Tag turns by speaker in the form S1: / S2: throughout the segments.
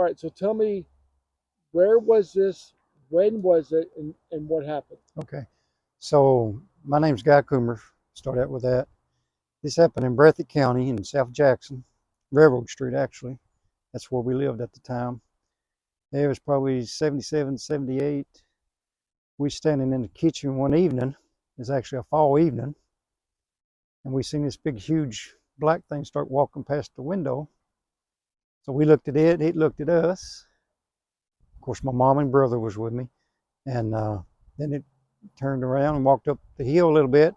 S1: right, so tell me, where was this, when was it, and what happened?
S2: Okay. So my name's Coomeri. Start out with that. This happened in Breathitt County in South Jackson, Railroad Street actually. That's where we lived at the time. It was probably 77, 78. We standing in the kitchen one evening. It's actually a fall evening. And we seen this big, huge black thing start walking past the window. So we looked at it, it looked at us. Of course, my mom and brother was with me. And then it turned around and walked up the hill a little bit.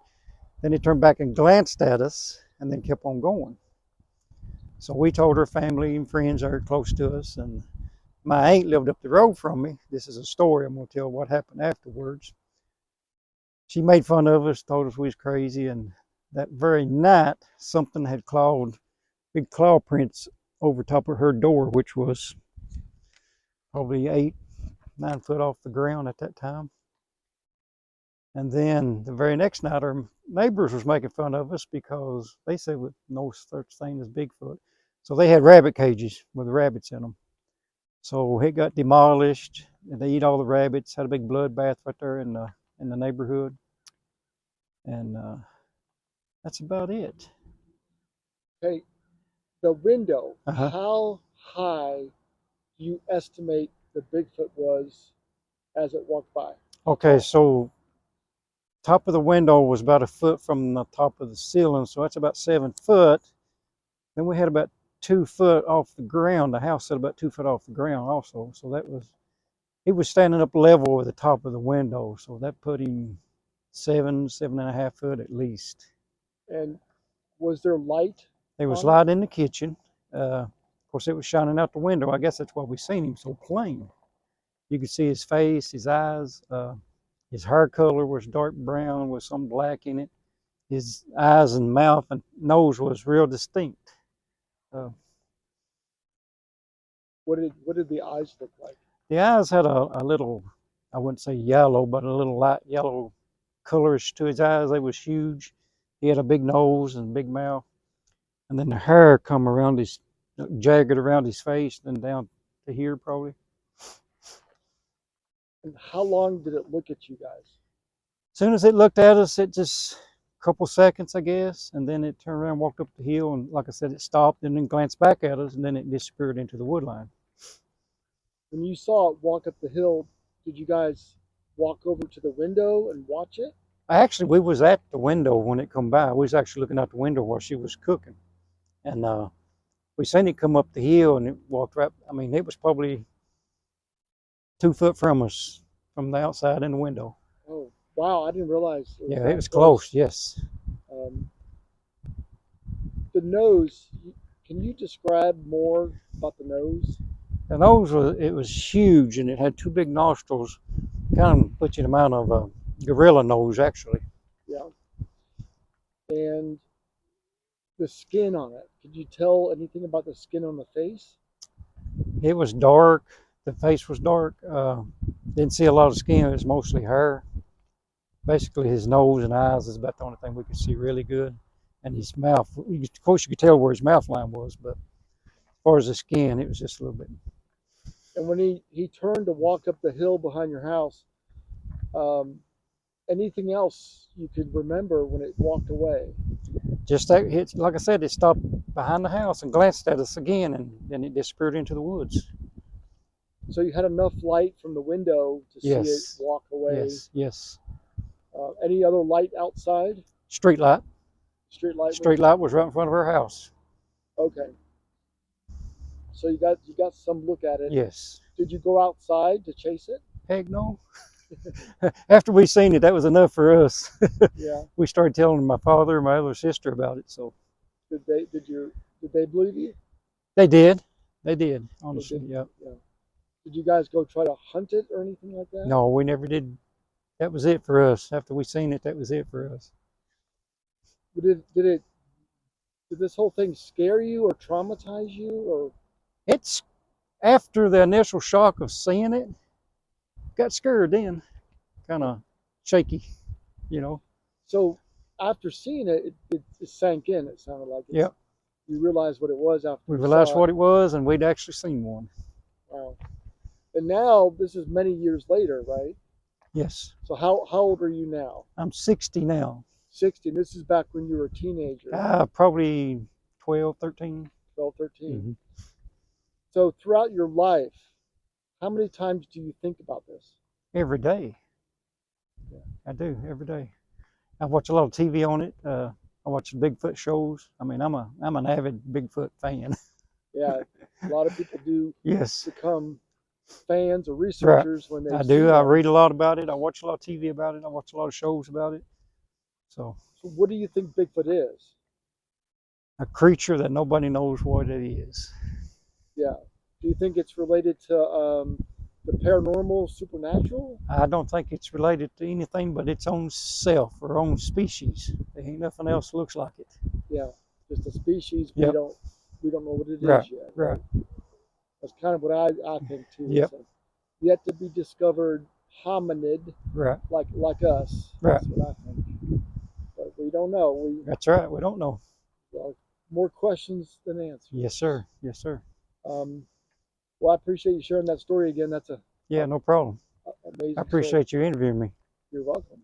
S2: Then it turned back and glanced at us and then kept on going. So we told our family and friends that are close to us. And my aunt lived up the road from me. This is a story I'm going to tell what happened afterwards. She made fun of us, told us we was crazy. And that very night, something had big claw prints over top of her door, which was probably 8, 9 foot off the ground at that time. And then the very next night, our neighbors was making fun of us because they said with no such thing as Bigfoot. So they had rabbit cages with rabbits in them. So it got demolished, and they eat all the rabbits. Had a big bloodbath right there in the neighborhood, and that's about it.
S1: Okay, the window.
S2: Uh-huh.
S1: How high do you estimate the Bigfoot was as it walked by?
S2: Okay, so top of the window was about 1 foot from the top of the ceiling, so that's about 7 foot. Then we had about 2 foot off the ground. The house set about 2 foot off the ground also. So it was standing up level with the top of the window. So that put him 7.5 foot at least.
S1: And was there light?
S2: There was light in the kitchen. Of course, it was shining out the window. I guess that's why we seen him so plain. You could see his face, his eyes. His hair color was dark brown with some black in it. His eyes and mouth and nose was real distinct.
S1: What did the eyes look like?
S2: The eyes had a little, I wouldn't say yellow, but a little light yellow colorish to his eyes. They was huge. He had a big nose and big mouth. And then the hair come around his, jagged around his face, then down to here probably.
S1: And how long did it look at you guys?
S2: As soon as it looked at us, it just a couple seconds, I guess, and then it turned around, walked up the hill, and like I said, it stopped and then glanced back at us, and then it disappeared into the wood line.
S1: When you saw it walk up the hill, did you guys walk over to the window and watch it?
S2: Actually, we was at the window when it come by. We was actually looking out the window while she was cooking, and we seen it come up the hill, and it walked right. I mean, it was probably 2 foot from us, from the outside in the window.
S1: Oh, wow, I didn't realize.
S2: It was close, yes.
S1: The nose, can you describe more about the nose?
S2: The nose was huge, and it had 2 big nostrils, kind of put you in the mind of a gorilla nose, actually.
S1: Yeah. And the skin on it, could you tell anything about the skin on the face?
S2: It was dark. The face was dark. Didn't see a lot of skin. It was mostly hair. Basically, his nose and eyes is about the only thing we could see really good. And his mouth, of course, you could tell where his mouth line was, but as far as the skin, it was just a little bit.
S1: And when he turned to walk up the hill behind your house, anything else you could remember when it walked away?
S2: Just that, like I said, it stopped behind the house and glanced at us again, and then it disappeared into the woods.
S1: So you had enough light from the window to see it walk away?
S2: Yes, yes.
S1: Any other light outside?
S2: Street light.
S1: Street light?
S2: Street light was right in front of our house.
S1: Okay. So you got some look at it.
S2: Yes.
S1: Did you go outside to chase it?
S2: Heck no. After we seen it, that was enough for us.
S1: Yeah.
S2: We started telling my father and my other sister about it. So.
S1: Did they believe you?
S2: They did. They did. Honestly, yeah.
S1: Did you guys go try to hunt it or anything like that?
S2: No, we never did. That was it for us. After we seen it, that was it for us.
S1: Did this whole thing scare you or traumatize you, or?
S2: It's after the initial shock of seeing it, got scared then, kind of shaky, you know.
S1: So after seeing it, it sank in. It sounded like.
S2: Yep.
S1: You realized what it was after.
S2: We realized what it was, and we'd actually seen one.
S1: Wow. And now this is many years later, right?
S2: Yes.
S1: So how old are you now?
S2: I'm 60 now.
S1: 60. And this is back when you were a teenager,
S2: Probably 12, 13.
S1: 12, 13.
S2: Mm-hmm.
S1: So throughout your life, how many times do you think about this?
S2: Every day.
S1: Yeah.
S2: I do, every day. I watch a lot of TV on it. I watch the Bigfoot shows. I mean, I'm an avid Bigfoot fan.
S1: Yeah, a lot of people do
S2: Yes.
S1: become fans or researchers when they
S2: I
S1: see
S2: do. I
S1: them.
S2: read a lot about it. I watch a lot of TV about it. I watch a lot of shows about it. So
S1: what do you think Bigfoot is?
S2: a creature that nobody knows what it is.
S1: Yeah. Do you think it's related to the paranormal, supernatural?
S2: I don't think it's related to anything but its own self or own species. There ain't nothing else looks like it.
S1: Yeah, just a species.
S2: Yep.
S1: We don't know what it
S2: Right.
S1: is yet.
S2: Right.
S1: That's kind of what I think too.
S2: Yep.
S1: It's a yet to be discovered hominid,
S2: Right.
S1: like us.
S2: Right.
S1: That's what I think. But we don't know.
S2: That's right. We don't know.
S1: Well, more questions than answers.
S2: Yes, sir. Yes, sir.
S1: Well, I appreciate you sharing that story again. That's
S2: no problem.
S1: amazing.
S2: I appreciate you interviewing me.
S1: You're welcome.